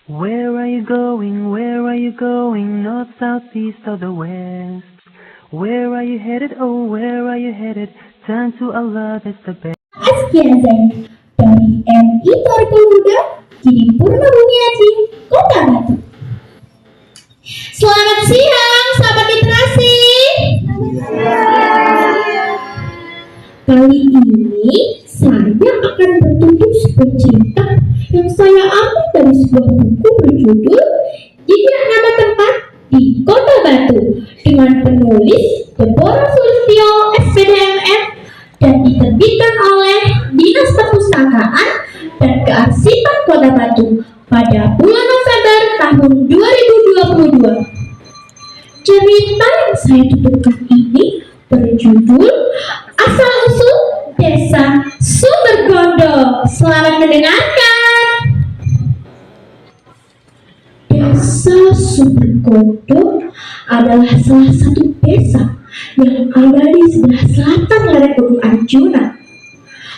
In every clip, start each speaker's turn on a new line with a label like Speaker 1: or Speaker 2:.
Speaker 1: Where are you going? Where are you going? North, south, east, or the west? Where are you headed? Oh, where are you headed? Turn to Allah, that's the best.
Speaker 2: Sekian Zain dari MI Torikul Huda, kini Purna Bumiaji, Kota Batu. Selamat siang, sahabat literasi. Kali ini saya akan bertutur sebuah cerita yang saya ambil dari sebuah buku berjudul Jejak Nama Tempat di Kota Batu dengan penulis Deborah Sulistyo SPDMM dan diterbitkan oleh Dinas Perpustakaan dan Kearsipan Kota Batu pada bulan November tahun 2022. Cerita yang saya tuturkan ini berjudul Asal-usul Desa Sumbergondo. Selamat mendengarkan. Desa Sumbergondo adalah salah satu desa yang ada di sebelah selatan lereng Gunung Arjuna.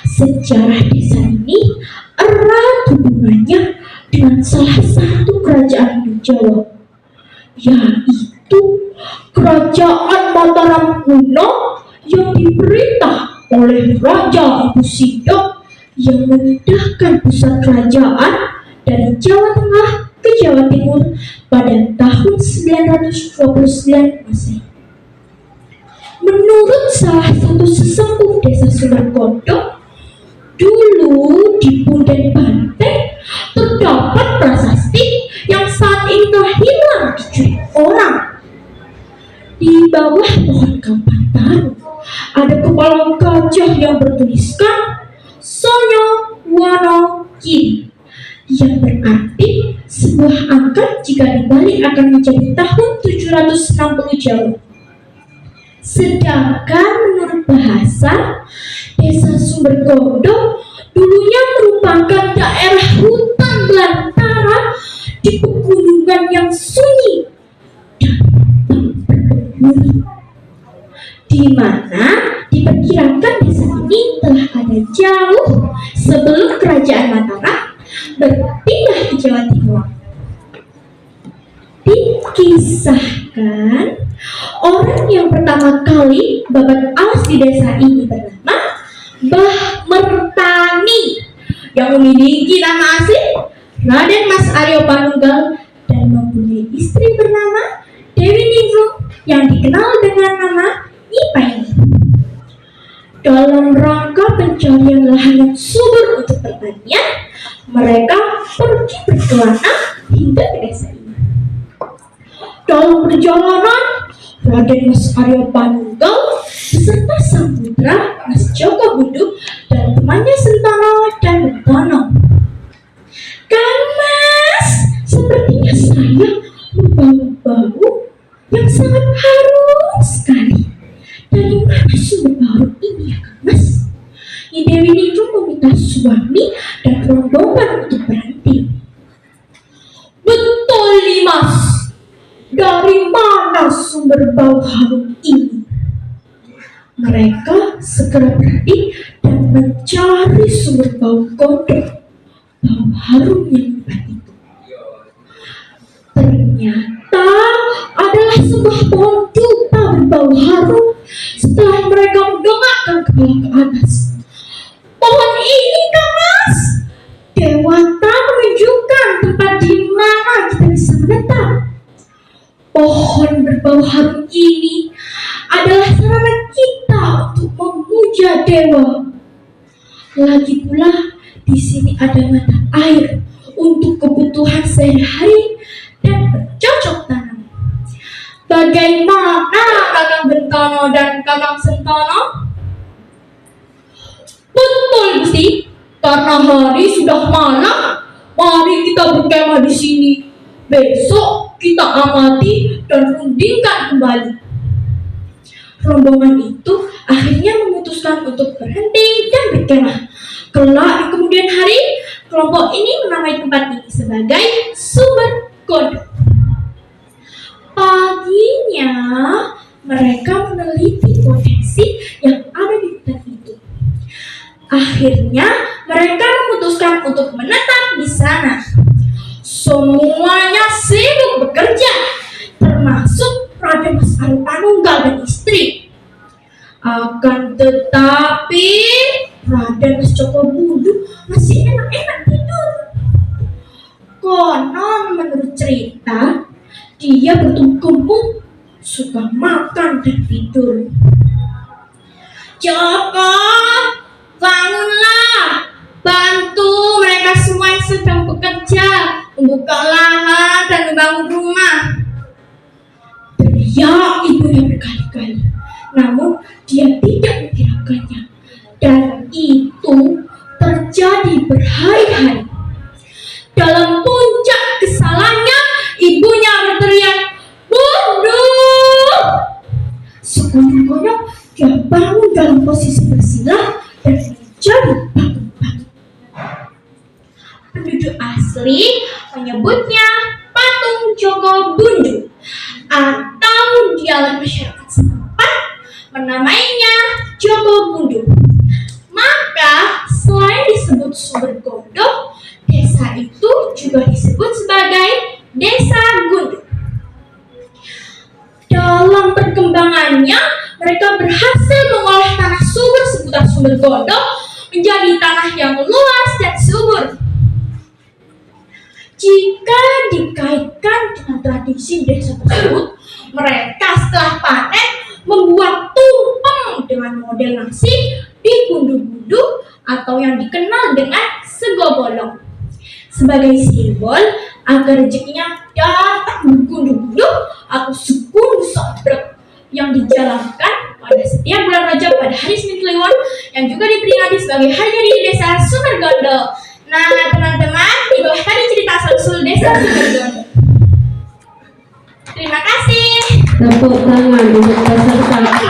Speaker 2: Sejarah desa ini erat hubungannya dengan salah satu kerajaan di Jawa, yaitu Kerajaan Mataram kuno yang diperintah oleh Raja Ibu Sidok yang memindahkan pusat kerajaan dari Jawa Tengah ke Jawa Timur pada tahun 929 Masehi. Menurut salah satu sesepuh desa Sumbergondo, dulu di Punden Banteng terdapat prasasti yang saat ini telah hilang dicuri orang. Di bawah pohon kampatan ada kepala gajah yang bertuliskan Sonyo Wono Kiri, yang berarti sebuah angka jika dibalik akan menjadi tahun 760 Jawa. Sedangkan menurut bahasa, desa Sumbergondo dulunya merupakan daerah hutan belantara di pegunungan yang sunyi dan berburu, di mana diperkirakan desa ini telah ada jauh sebelum kerajaan Mataram berpindah ke Jawa Timur. Dikisahkan orang yang pertama kali babat alas di desa ini bernama Mbah Mertani, yang memiliki nama asli Raden Mas Aryo Panunggal dan mempunyai istri bernama Dewi Ningrum yang dikenal dengan nama Ipaini. Dalam rangka pencarian lahan yang subur untuk pertanian, mereka pergi berkelana hingga ke desa ini. Dalam perjalanan, Raden Mas Aryo Panunggal beserta sang putra Mas Joko Bundu dan temannya Sentano dan Bentano. "Kang Mas, sepertinya saya membawa bau yang sangat harum sekali. Dari mana sumber bau ini ya Kang Mas?" Nyi Dewi Ningrum meminta suami dan rombongan untuk berhenti. "Betul Mas, dari mana sumber bau harum ini?" Mereka segera berhenti dan mencari sumber bau gondok, bau harum yang hebat itu. Ternyata adalah sebuah pohon dupa berbau harum. Setelah mereka mendongakkan kepala ke atas, "Pohon ini Kang Mas, Dewata menunjukkan tempat di mana kita bisa menetap. Pohon berbau harum ini adalah sarana kita untuk memuja dewa. Lagi pula di sini ada mata air untuk kebutuhan sehari-hari dan bercocok tanam. Bagaimana Kakang Bentano dan Kakang Sentano?" "Betul Gusti, karena hari sudah malam, mari kita berkemah di sini. Besok kita amati dan rundingkan kembali." Rombongan itu akhirnya memutuskan untuk berhenti dan berkemah. Kelak di kemudian hari, kelompok ini menamai tempat ini sebagai Sumbergondo. Paginya, mereka meneliti potensi yang ada di hutan itu. Akhirnya, mereka memutuskan untuk menetap di sana. Semua Sang Panunggal dan istri. Akan tetapi Raden Jogobundu masih enak-enak tidur. Konon menurut cerita, dia bertumpuk suka makan dan tidur. Joko, bangunlah, bantu mereka semua yang sedang bekerja, membuka lahan dan membangun rumah. Teriak ibunya berkali-kali, namun dia tidak menghiraukannya. Dan itu terjadi berhari-hari. Dalam puncak kesalahannya, ibunya berteriak, "Bundu!" Sekonyong-konyong dia bangun dalam posisi bersila dan menjadi patung-patung. Penduduk asli menyebutnya patung Jogobundu, atau dialek masyarakat setempat menamainya Jogobundu. Maka selain disebut sumber gondok, desa itu juga disebut sebagai Desa Gundu. Dalam perkembangannya, mereka berhasil mengolah tanah subur seputar sumber gondok menjadi tanah yang luas dan subur. Jika dikaitkan dengan tradisi desa tersebut, mereka setelah panen membuat tumpeng dengan model nasi di gundu-gundu atau yang dikenal dengan sego bolong sebagai simbol agar rezekinya datang bergundu-gundu atau segundu sobrek yang dijalankan pada setiap bulan Rajab pada hari Senin Kliwon yang juga diperingati sebagai hari jadi Desa Sumbergondo. Nah teman-teman, itulah tadi cerita asal-usul Desa Sumbergondo. Terima kasih.
Speaker 3: Tepuk tangan untuk peserta.